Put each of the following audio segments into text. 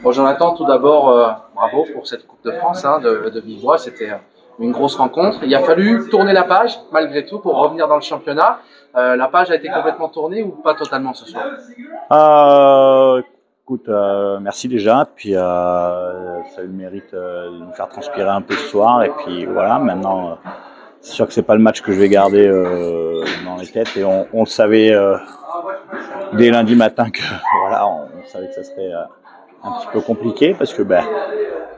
Bon, Jonathan, tout d'abord, bravo pour cette Coupe de France hein, de vive voix. C'était une grosse rencontre. Il a fallu tourner la page, malgré tout, pour revenir dans le championnat. La page a été complètement tournée ou pas totalement ce soir? Écoute, merci déjà. Puis ça a eu le mérite de nous faire transpirer un peu ce soir. Et puis voilà, maintenant, c'est sûr que c'est pas le match que je vais garder dans les têtes. Et on le savait dès lundi matin que voilà, on savait que ça serait un petit peu compliqué parce que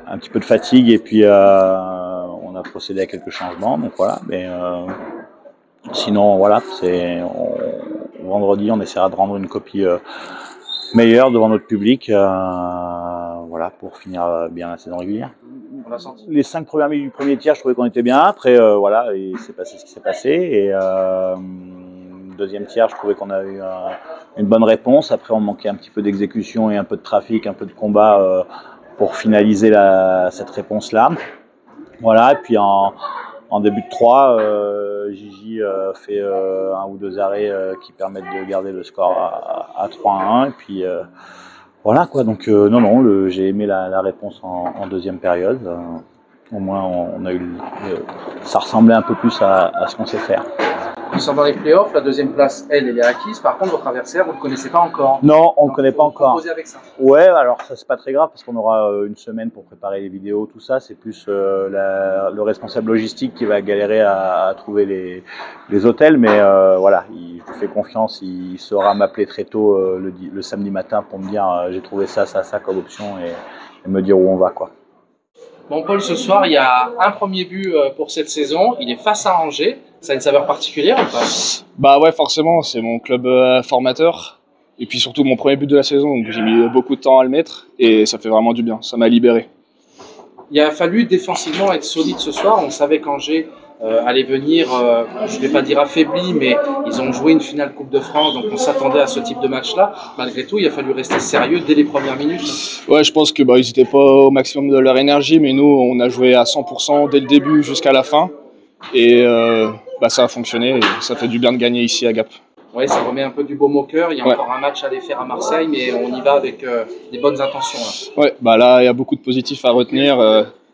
un petit peu de fatigue et puis on a procédé à quelques changements. Donc voilà, mais sinon voilà, vendredi on essaiera de rendre une copie meilleure devant notre public, voilà, pour finir bien la saison régulière. Les 5 premières minutes du premier tiers, je trouvais qu'on était bien. Après, voilà, il s'est passé ce qui s'est passé. Et deuxième tiers, je trouvais qu'on a eu une bonne réponse. Après, on manquait un petit peu d'exécution et un peu de trafic, un peu de combat pour finaliser cette réponse-là. Voilà, et puis en début de 3, Gigi fait un ou deux arrêts qui permettent de garder le score à 3-1. Et puis voilà quoi, donc non, j'ai aimé la réponse en deuxième période. Au moins, on a eu ça ressemblait un peu plus à ce qu'on sait faire. Concernant les playoffs, la deuxième place, elle est acquise. Par contre, votre adversaire, vous ne le connaissez pas encore. Non, on ne le connaît pas encore. Avec ça. Ouais, alors ça c'est pas très grave parce qu'on aura une semaine pour préparer les vidéos, tout ça. C'est plus le responsable logistique qui va galérer à trouver les hôtels, mais voilà, je lui fais confiance. Il saura m'appeler très tôt le samedi matin pour me dire j'ai trouvé ça comme option et me dire où on va quoi. Bon Paul, ce soir, il y a un premier but pour cette saison. Il est face à Angers. Ça a une saveur particulière ou pas? Bah ouais, forcément, c'est mon club formateur. Et puis surtout mon premier but de la saison, donc j'ai mis beaucoup de temps à le mettre et ça fait vraiment du bien, ça m'a libéré. Il a fallu défensivement être solide ce soir. On savait qu'Angers allait venir, je ne vais pas dire affaibli, mais ils ont joué une finale Coupe de France, donc on s'attendait à ce type de match-là. Malgré tout, il a fallu rester sérieux dès les premières minutes. Ouais, je pense que ils n'étaient pas au maximum de leur énergie, mais nous, on a joué à 100% dès le début jusqu'à la fin. Et ça a fonctionné et ça fait du bien de gagner ici à Gap. Oui, ça remet un peu du baume au cœur. Il y a encore un match à aller faire à Marseille, mais on y va avec des bonnes intentions. Là. Ouais, là, il y a beaucoup de positifs à retenir.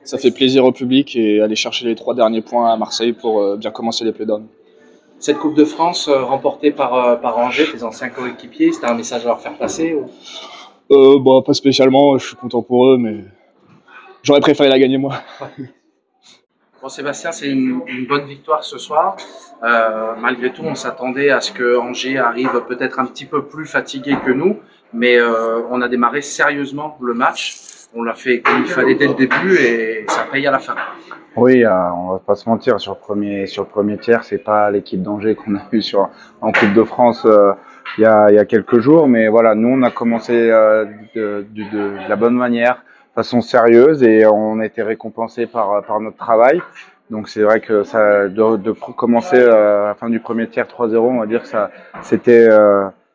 Ça fait plaisir au public et aller chercher les 3 derniers points à Marseille pour bien commencer les playdowns. Cette Coupe de France remportée par Angers, tes anciens coéquipiers, c'était un message à leur faire passer ou... Pas spécialement, je suis content pour eux, mais j'aurais préféré la gagner moi. Bon Sébastien, c'est une bonne victoire ce soir. Malgré tout, on s'attendait à ce que Angers arrive peut-être un petit peu plus fatigué que nous, mais on a démarré sérieusement le match. On l'a fait comme il fallait dès le début et ça paye à la fin. Oui, on va pas se mentir, sur le premier tiers, c'est pas l'équipe d'Angers qu'on a eu en Coupe de France il y a quelques jours, mais voilà, nous on a commencé de la bonne manière, de façon sérieuse, et on a été récompensé par notre travail. Donc c'est vrai que ça de commencer à la fin du premier tiers 3-0, on va dire que ça c'était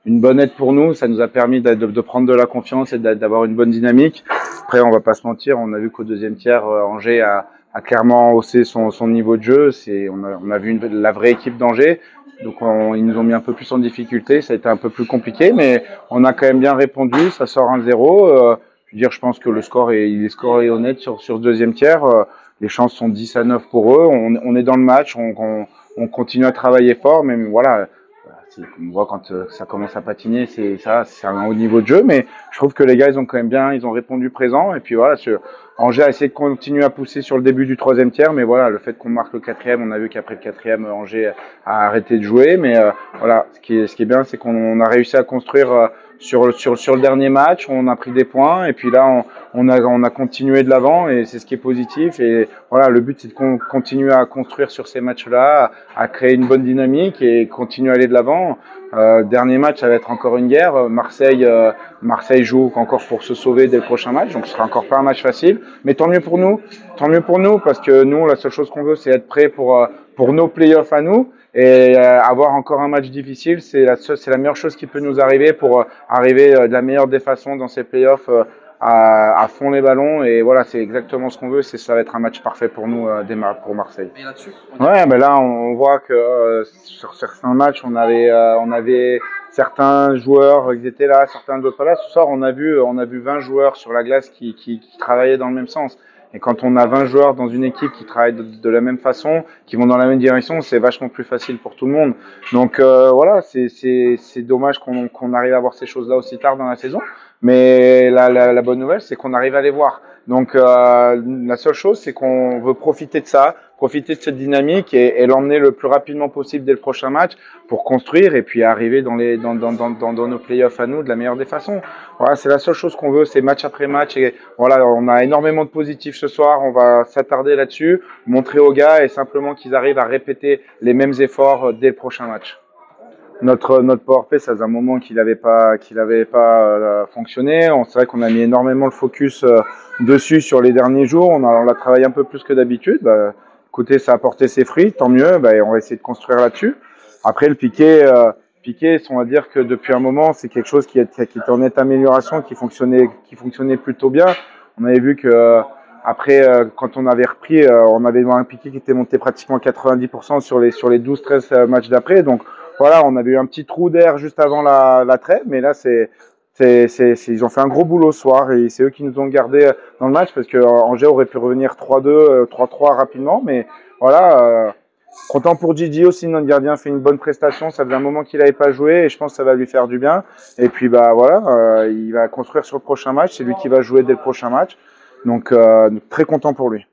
une bonne aide pour nous. Ça nous a permis de prendre de la confiance et d'avoir une bonne dynamique. Après, on va pas se mentir, on a vu qu'au deuxième tiers, Angers a clairement haussé son niveau de jeu. On a vu la vraie équipe d'Angers. Donc ils nous ont mis un peu plus en difficulté, ça a été un peu plus compliqué, mais on a quand même bien répondu, ça sort 1-0. Je pense que le score est honnête sur ce deuxième tiers. Les chances sont 10-9 pour eux. On est dans le match, on continue à travailler fort, mais voilà, on voit quand ça commence à patiner, c'est un haut niveau de jeu, mais je trouve que les gars, ils ont répondu présent, et puis voilà, Angers a essayé de continuer à pousser sur le début du troisième tiers, mais voilà, le fait qu'on marque le quatrième, on a vu qu'après le quatrième, Angers a arrêté de jouer, mais voilà, ce qui est bien, c'est qu'on a réussi à construire sur le dernier match, on a pris des points, et puis là, on a continué de l'avant, et c'est ce qui est positif, et voilà, le but, c'est de continuer à construire sur ces matchs-là, à créer une bonne dynamique, et continuer à aller de l'avant. Dernier match, ça va être encore une guerre. Marseille joue encore pour se sauver dès le prochain match, donc ce sera encore pas un match facile. Mais tant mieux pour nous, parce que nous, la seule chose qu'on veut, c'est être prêt pour nos playoffs à nous. Et avoir encore un match difficile, c'est la meilleure chose qui peut nous arriver pour arriver de la meilleure des façons dans ces playoffs à fond les ballons. Et voilà, c'est exactement ce qu'on veut. Ça va être un match parfait pour nous, pour Marseille. Et là-dessus, ouais, là, on voit que sur certains matchs, on avait certains joueurs ils étaient là, certains d'autres pas là. Ce soir, on a vu 20 joueurs sur la glace qui travaillaient dans le même sens. Et quand on a 20 joueurs dans une équipe qui travaillent de la même façon, qui vont dans la même direction, c'est vachement plus facile pour tout le monde. Donc voilà, c'est dommage qu'on arrive à voir ces choses-là aussi tard dans la saison. Mais la bonne nouvelle, c'est qu'on arrive à les voir. Donc la seule chose, c'est qu'on veut profiter de ça, profiter de cette dynamique et l'emmener le plus rapidement possible dès le prochain match pour construire et puis arriver dans nos playoffs à nous de la meilleure des façons. Voilà, c'est la seule chose qu'on veut, c'est match après match. Et voilà, on a énormément de positifs ce soir, on va s'attarder là-dessus, montrer aux gars et simplement qu'ils arrivent à répéter les mêmes efforts dès le prochain match. Notre PowerPlay, ça faisait un moment qu'il n'avait pas fonctionné. C'est vrai qu'on a mis énormément le focus dessus sur les derniers jours. On l'a travaillé un peu plus que d'habitude. Bah, écoutez, ça a porté ses fruits, tant mieux. Bah, on va essayer de construire là-dessus. Après, le piqué, on va dire que depuis un moment, c'est quelque chose qui était en nette amélioration, qui fonctionnait plutôt bien. On avait vu que après, quand on avait repris, on avait un piqué qui était monté pratiquement 90% sur les 12-13 matchs d'après. Donc voilà, on avait eu un petit trou d'air juste avant la trêve, mais là, ils ont fait un gros boulot ce soir et c'est eux qui nous ont gardés dans le match parce que Angers aurait pu revenir 3-2, 3-3 rapidement, mais voilà. Content pour Gigi aussi, notre gardien fait une bonne prestation, ça faisait un moment qu'il n'avait pas joué et je pense que ça va lui faire du bien. Et puis bah voilà, il va construire sur le prochain match, c'est lui qui va jouer dès le prochain match, donc très content pour lui.